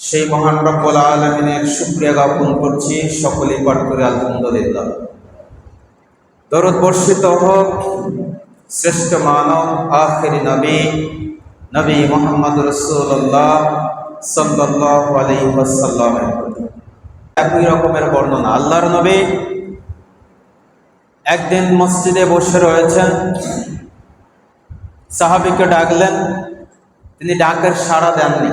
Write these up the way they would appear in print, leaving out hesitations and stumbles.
সেই মহান রব্বুল আলামিনের শুকরিয়া জ্ঞাপন করছি। সকলেই পাঠ করে আলহামদুলিল্লাহ। দরুদ বর্ষিত হোক শ্রেষ্ঠ মানব আখিরি নবী মুহাম্মদ রাসূলুল্লাহ সাল্লাল্লাহু আলাইহি ওয়াসাল্লামের প্রতি। একই রকমের বর্ণনা। আল্লাহর নবী একদিন মসজিদে বসে রয়েছেন, সাহাবীকে ডাকলেন, তিনি ডাকের সাড়া দেননি।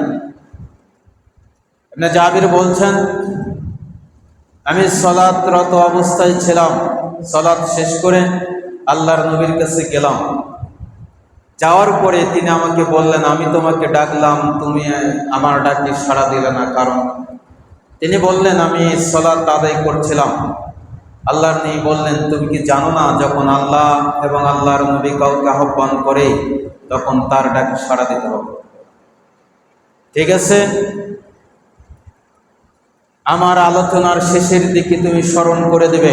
ইবনে জাবির বলছেন, আমি সালাতরত অবস্থায় ছিলাম, সালাত শেষ করে আল্লাহর নবীর কাছে গেলাম। যাওয়ার পরে তিনি আমাকে বললেন, আমি তোমাকে ডাকলাম, তুমি আমার ডাকে সাড়া দিলে না, কারণ? তিনি বললেন, আমি সালাত আদায় করছিলাম। আল্লাহর নবী বললেন, তুমি কি জানো না, যখন আল্লাহ এবং আল্লাহর নবী কাউকে আহ্বান করে তখন তার ডাকে সাড়া দিতে হবে। ঠিক আছে, আমার আলোচনার শেষের দিকে তুমি স্মরণ করে দেবে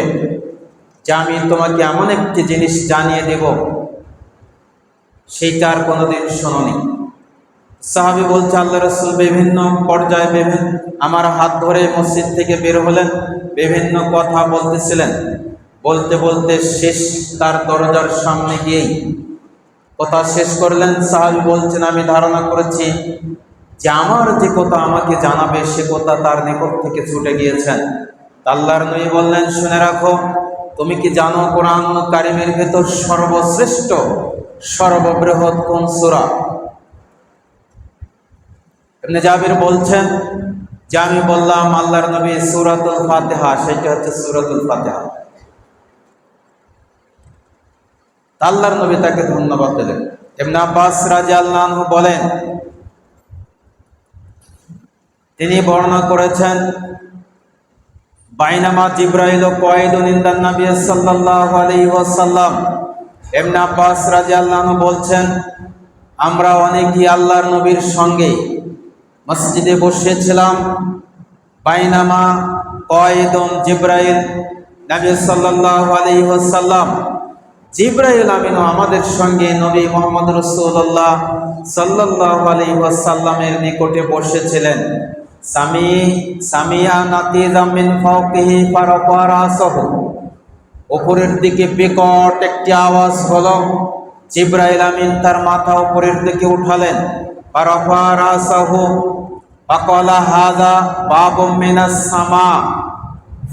যে আমি তোমাকে এমন একটি জিনিস জানিয়ে দেব, সেইটা আর কোনোদিন শোনোনি। সাহাবী বলছে, আল্লাহ রাসূল বিভিন্ন পর্যায়ে আমার হাত ধরে মসজিদ থেকে বের হলেন, বিভিন্ন কথা বলতেছিলেন। বলতে বলতে শেষ তার দরজার সামনে গিয়েই কথা শেষ করলেন। সাহাবী বলছেন, আমি ধারণা করেছি যে আমার যে কথা আমাকে জানাবে সে কথা তার নিকট থেকে ছুটে গিয়েছেন। আল্লাহর নবী বললেন, শুনে রাখো, তুমি কি জানো কোরআনুল কারীমের ভেতর সর্বশ্রেষ্ঠ সর্ববৃহৎ কোন সূরা? ইবনে জাবির বলছেন যে আমি বললাম, আল্লাহর নবী, সূরাতুল ফাতিহা। সেটা হচ্ছে সূরাতুল ফাতিহা। আল্লাহর নবী তাকে ধন্যবাদ দিলেন। ইবনে আব্বাস রাদিয়াল্লাহু আনহু বলেন, তিনি বর্ণনা করেছেন, বাইনামা জিবরাইল কায়দুন ইনদান নবী সাল্লাল্লাহু আলাইহি ওয়াসাল্লাম। ইবনে আব্বাস রাদিয়াল্লাহু আনহু বলছেন, আমরা অনেকেই আল্লাহর নবীর সঙ্গে মসজিদে বসেছিলাম। বাইনামা কায়দুন জিবরাইল নবী সাল্লাল্লাহু আলাইহি ওয়াসাল্লাম, জিবরাইল আমিনও আমাদের সঙ্গে নবী মুহাম্মদ রাসূলুল্লাহ সাল্লাল্লাহু আলাইহি ওয়াসাল্লামের নিকটে বসেছিলেন। সামিয়া নাতিজাম মিন ফাওকিহি ফারাফা রাসাহু, উপরের দিকে বিকট একটি আওয়াজ হলো। জিবরাইল আমিন তার মাথা উপরের দিকে উঠালেন। ফারাফা রাসাহু ফাকালা হাযা বাবুম মিনাস সামা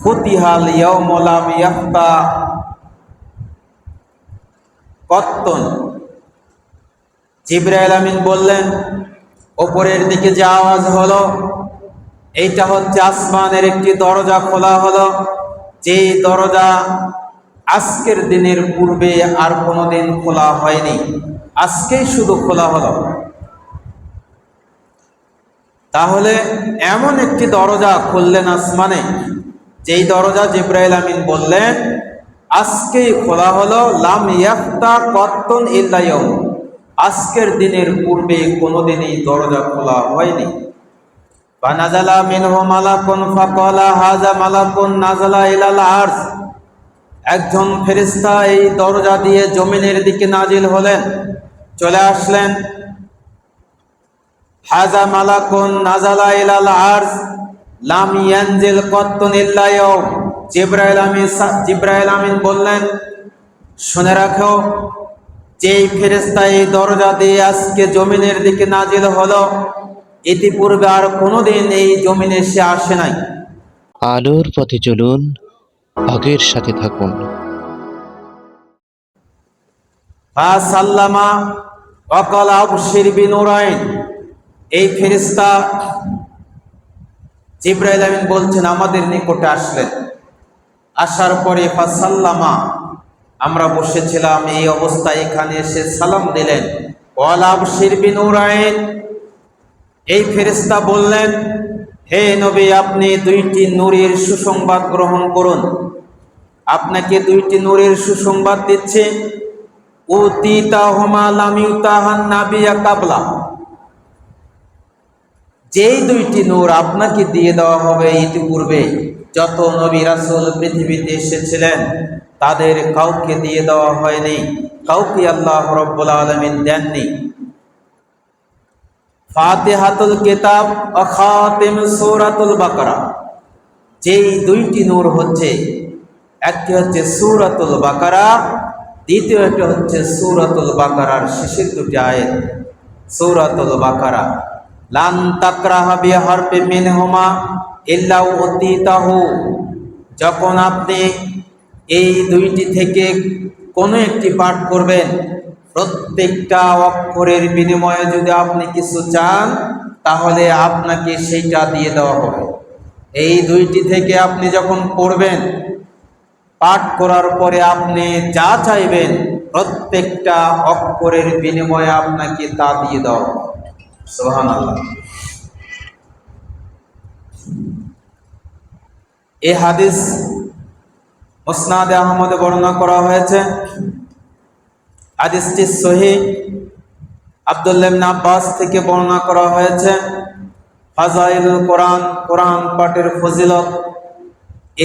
ফুতিহাল ইয়াউমা লাম ইয়াফতা কত্তুন। জিবরাইল আমিন বললেন, উপরের দিকে যে আওয়াজ হলো, এইটা হচ্ছে আসমানের একটি দরজা খোলা হলো, যেই দরজা আজকের দিনের পূর্বে আর কোনোদিন খোলা হয়নি, আজকেই শুধু খোলা হলো। তাহলে এমন একটি দরজা খুললেন আসমানে, যেই দরজা জিবরাইল আমিন বললেন আজকেই খোলা হলো। লাম ইয়াফতা কত্তুন ইল্লা ইয়াউম, আজকের দিনের পূর্বে কোনোদিনই দরজা খোলা হয়নি। ফানাজালা মিনহু মালাকুন ফাকালা হাযা মালাকুন নাজালা ইলাল আরশ, একজন ফেরেশতা এই দরজা দিয়ে জমিনের দিকে নাজিল হলেন, চলে আসলেন। হাযা মালাকুন নাজালা ইলাল আরশ লাম ইয়ানজিল কত্তুন ইল্লা ইয়াউম। জিবরাইল আমিন বললেন, শুনে রাখো, যেই ফেরেশতা এই দরজা দিয়ে আজকে জমিনের দিকে নাজিল হলো, ইতিপূর্বে আর কোনোদিন এই জমিনে সে আসে নাই। আলোর পথে চলুন, হকের সাথে থাকুন। ফাসাল্লামা ওয়া ক্বালা আবশির বিনুরাইন, এই ফেরেশতা জিবরাইল আমিন বলছেন আমাদের নিকটে আসলেন। আসার পরে ফাসাল্লামা, আমরা বসেছিলাম এই অবস্থায়, এখানে এসে সালাম দিলেন। ওয়ালা আবশির বিনুরাইন, এই ফেরেশতা বললেন, হে নবী, আপনি দুইটি নূরের সুসংবাদ গ্রহণ করুন। আপনাকে দুইটি নূরের সুসংবাদ দিচ্ছে। উতিতাহুমা লাম ইউতাহান নাবিয়্যা কাবলা, যেই দুইটি নূর আপনাকে দিয়ে দেওয়া হবে ইতিপূর্বে যত নবী রাসূল পৃথিবীতে এসেছিলেন তাদের কাউকে দিয়ে দেওয়া হয়নি, কাউকে আল্লাহ রাব্বুল আলামিন দেননি। ফাতিহাতুল কিতাব ও খাতিম সূরাতুল বাকারা, যেই দুইটি নূর হচ্ছে, একটি হচ্ছে সূরাতুল বাকারা, দ্বিতীয় একটি হচ্ছে সূরাতুল বাকারার শেষের দুটি আয়াত। সূরাতুল বাকারা, লান তাকরাহা বিহারফিন মিনহুমা ইল্লা উতিতাহু, যখন আপনি এই দুইটি থেকে কোনো একটি পাঠ করবেন, প্রত্যেকটা অক্ষরের বিনিময়ে যদি আপনি কিছু চান তাহলে আপনাকে সেইটা দিয়ে দেওয়া হবে। এই দুইটি থেকে আপনি যখন পড়বেন, পাঠ করার পরে আপনি যা চাইবেন প্রত্যেকটা অক্ষরের বিনিময়ে আপনাকে তা দিয়ে দেওয়া হবে। সুবহানাল্লাহ। এই হাদিস মুসনাদে আহমদে বর্ণনা করা হয়েছে। হাদিসটি সহিহ। আব্দুল্লাহ ইবনে আব্বাস থেকে বর্ণনা করা হয়েছে। ফাজাইলুল কোরআন, কোরআন পাঠের ফজিলত,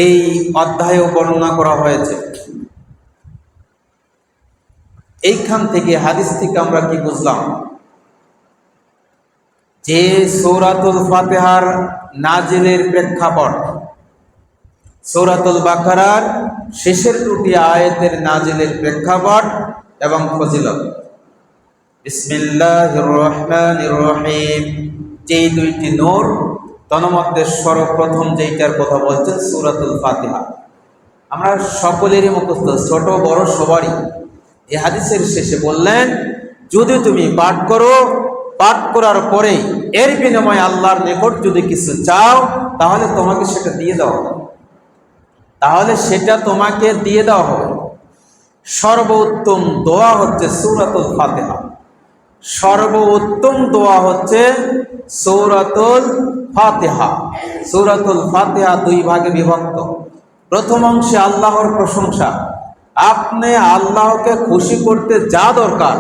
এই অধ্যায়েও বর্ণনা করা হয়েছে। এইখান থেকে, হাদিস থেকে আমরা কি বুঝলাম? যে সূরাতুল ফাতিহার নাজিলের প্রেক্ষাপট, সূরাতুল বাকারার শেষের দুটি আয়াতের নাজিলের প্রেক্ষাপট এবং ফজিলত। বিসমিল্লাহির রহমানির রহিম, যেই দুইটি নূর, তন্মধ্যে সর্বপ্রথম যেইটার কথা বলছেন সূরাতুল ফাতিহা। আমরা সকলেরই মুখস্থ, ছোট বড় সবারই। এই হাদিসের শেষে বললেন, যদি তুমি পাঠ করো, পাঠ করার পরে এর বিনিময়ে আল্লাহর নিকট যদি কিছু চাও তাহলে তোমাকে সেটা দিয়ে দেওয়া হবে, তাহলে সেটা তোমাকে দিয়ে দেওয়া হবে। সর্বোত্তম দোয়া হচ্ছে সূরাতুল ফাতিহা। সর্বোত্তম দোয়া হচ্ছে সূরাতুল ফাতিহা। সূরাতুল ফাতিহা দুই ভাগে বিভক্ত। প্রথম অংশে আল্লাহর প্রশংসা, আপনি আল্লাহকে খুশি করতে যা দরকার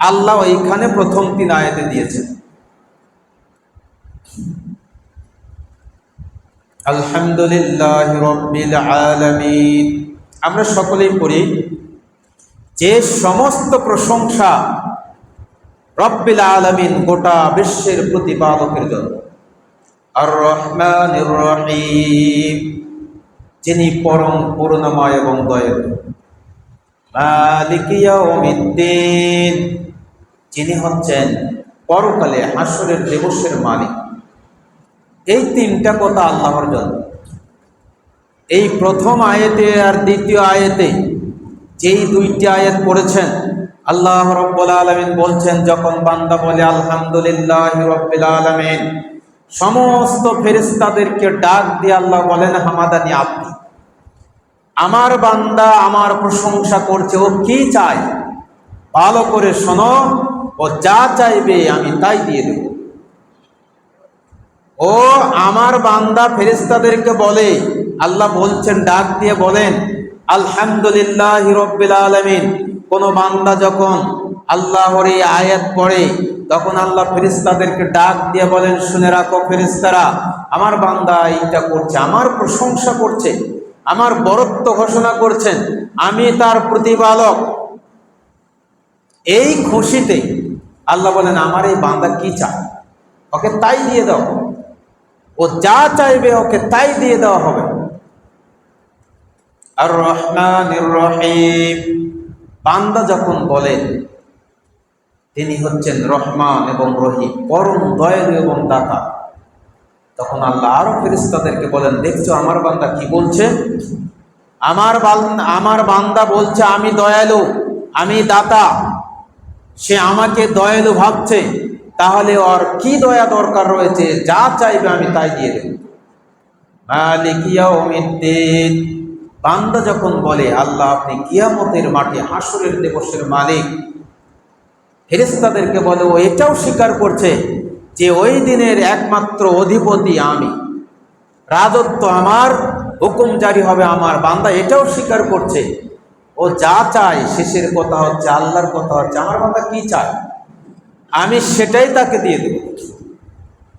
আল্লাহ এইখানে প্রথম 3 আয়াতে দিয়েছেন। আলহামদুলিল্লাহি রাব্বিল আলামিন, আমরা সকলেই পড়ি যে সমস্ত প্রশংসা রব্বিল আলামিন, গোটা বিশ্বের প্রতিপালকের জন্য। আর রহমানির রহিম, যিনি পরম করুণাময় এবং দয়ালু। মালিক ইয়াউমিদ্দিন, যিনি হচ্ছেন পরকালে হাসরের দিবসের মালিক। এই 3টা কথা আল্লাহর জন্য। এই প্রথম আয়াতে আর দ্বিতীয় আয়াতে যেই 2টি আয়াত পড়েছেন, আল্লাহ রাব্বুল আলামিন বলছেন, যখন বান্দা বলে আলহামদুলিল্লাহি রাব্বিল আলামিন, সমস্ত ফেরেশতাদেরকে ডাক দিয়ে আল্লাহ বলেন, হামাদানি আব্দি, আমার বান্দা আমার প্রশংসা করছে। ও কি চায় ভালো করে শোনো, ও যা চাইবে আমি তাই দিয়ে দেব। ও আমার বান্দা ফেরেশতাদেরকে বলে, আল্লাহ বলছেন, ডাক দিয়ে বলেন আলহামদুলিল্লাহি রাব্বিল আলামিন। কোন বান্দা যখন আল্লাহর এই আয়াত পড়ে তখন আল্লাহ ফেরেশতাদেরকে ডাক দিয়ে বলেন, শুনে রাখো ফেরেশতারা, আমার বান্দা এইটা করছে, আমার প্রশংসা করছে, আমার বরত্ব ঘোষণা করছেন, আমি তার প্রতিপালক। এই খুশিতে আল্লাহ বলেন, আমার এই বান্দা কি চায় ওকে তাই দিয়ে দাও, ও যা চাইবে ওকে তাই দিয়ে দেওয়া হবে। আর রহমানির রহিম, বান্দা যখন বলেন তিনি হচ্ছেন রহমান এবং রহিম, পরম দয়ালু এবং দাতা, তখন আল্লাহ আরো ফেরেশতাদেরকে বলেন, দেখছো আমার বান্দা কি বলছে? আমার বান্দা বলছে আমি দয়ালু, আমি দাতা, সে আমাকে দয়ালু ভাবছে, তাহলে ওর কি দয়া দরকার রয়েছে? যা চাইবে আমি তাই দিয়ে দেব। মালিক ইয়াউমিদ্দিন, বান্দা যখন বলে আল্লাহ আপনি কিয়ামতের মাঠে হাসরের দিবসের মালিক, ফেরেশতাদেরকে বলে ও এটাও স্বীকার করছে যে ওই দিনের একমাত্র অধিপতি আমি, রাজত্ব আমার, হুকুম জারি হবে আমার। বান্দা এটাও স্বীকার করছে, ও যা চায়, শেষের কথা হচ্ছে আল্লাহর কথা হচ্ছে আমার বান্দা কি চায় আমি সেটাই তাকে দিয়ে দেব।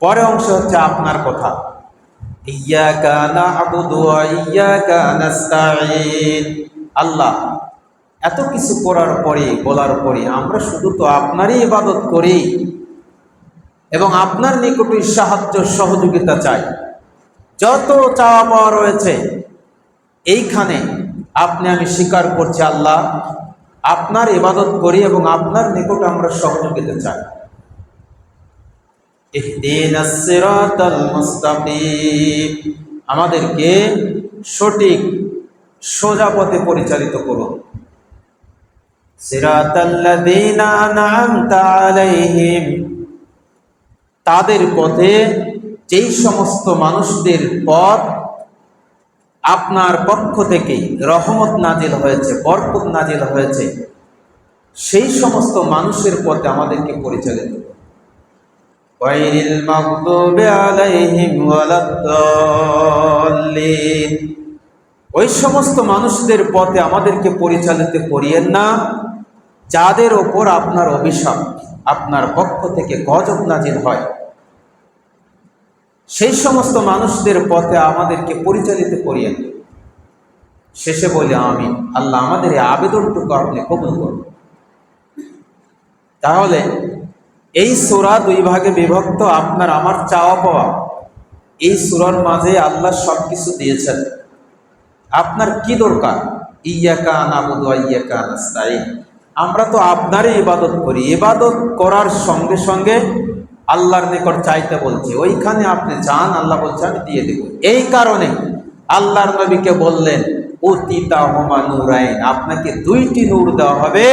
পরে অংশ হচ্ছে আপনার কথা, ইয়াকা না'বুদু ওয়া ইয়াকা নাস্তাঈন। আল্লাহ এত কিছু করার পরে, বলার পরে আমরা শুধু তো আপনারই ইবাদত করি, এবং আপনার নিকটই সাহায্য সহযোগিতা চাই। যত চাওয়া পাওয়া রয়েছে এইখানে আপনি আমি স্বীকার করছি আল্লাহ আপনার ইবাদত করি এবং আপনার নিকট আমরা সহযোগিতা চাই। ইহদিনাস সিরাতাল মুস্তাকিম, আমাদেরকে সঠিক সোজা পথে পরিচালিত করুন। সিরাতাল্লাযীনা আন'আমতা আলাইহিম, তাদের পথে যেই সমস্ত মানুষদের পথ আপনার পক্ষ থেকে রহমত নাজিল হয়েছে, বরকত নাজিল হয়েছে, সেই সমস্ত মানুষের পথে আমাদেরকে পরিচালিত করুন। গায়রিল মাগদুবি আলাইহিম ওয়ালাদ-দাল্লিন, ওই সমস্ত মানুষদের পথে আমাদেরকে পরিচালিত করিয়েন না যাদের ওপর আপনার অভিশাপ, আপনার পক্ষ থেকে গজব নাজিল হয়, সেই সমস্ত মানুষদের পথে আমাদেরকে পরিচালিত করিয়েন। শেষে বলি আমিন। আল্লাহ আমাদের এই আবেদনটুকু আপনি কবুল করুন। তাহলে এই সূরা দুই ভাগে বিভক্ত, আপনার আমার চাওয়া পাওয়া। এই সূরার মাঝে আল্লাহ সব কিছু দিয়েছেন। আপনার কি দরকার? ইয়্যাকা না'বুদু ওয়া ইয়্যাকা নাস্তাঈন, আমরা তো আপনারই ইবাদত করি। ইবাদত করার সঙ্গে সঙ্গে আল্লাহর নিকট চাইতে বলছে, ওইখানে আপনি চান, আল্লাহ বলছে আমি দিয়ে দেব। এই কারণে আল্লাহর নবীকে বললেন উতিতাহুমা নূরাইন, আপনাকে দুইটি নূর দেওয়া হবে,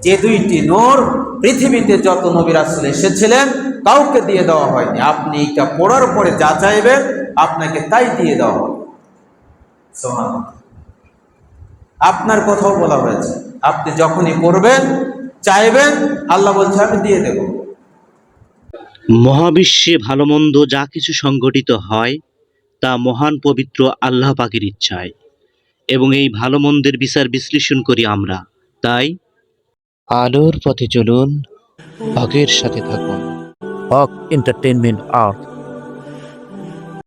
যে দুইটি নূর পৃথিবীতে যত নবী রাসূল এসেছিলেন কাউকে দিয়ে দেওয়া হয়নি। আপনি এটা পড়ার পরে যা চাইবেন আপনাকে তাই দিয়ে দেওয়া হবে। সুবহানাল্লাহ। আপনার কথাও বলা হয়েছে, আপনি যখনই পড়বেন চাইবেন আল্লাহ বলছে আমি দিয়ে দেব। মহাবিশ্বে ভালো মন্দ যা কিছু সংঘটিত হয় তা মহান পবিত্র আল্লাহ পাকের ইচ্ছায়, এবং এই ভালো মন্দের বিচার বিশ্লেষণ করি আমরা। তাই আলোর পথে চলুন, হকের সাথে থাকুন। হক এন্টারটেইনমেন্ট আর্ট।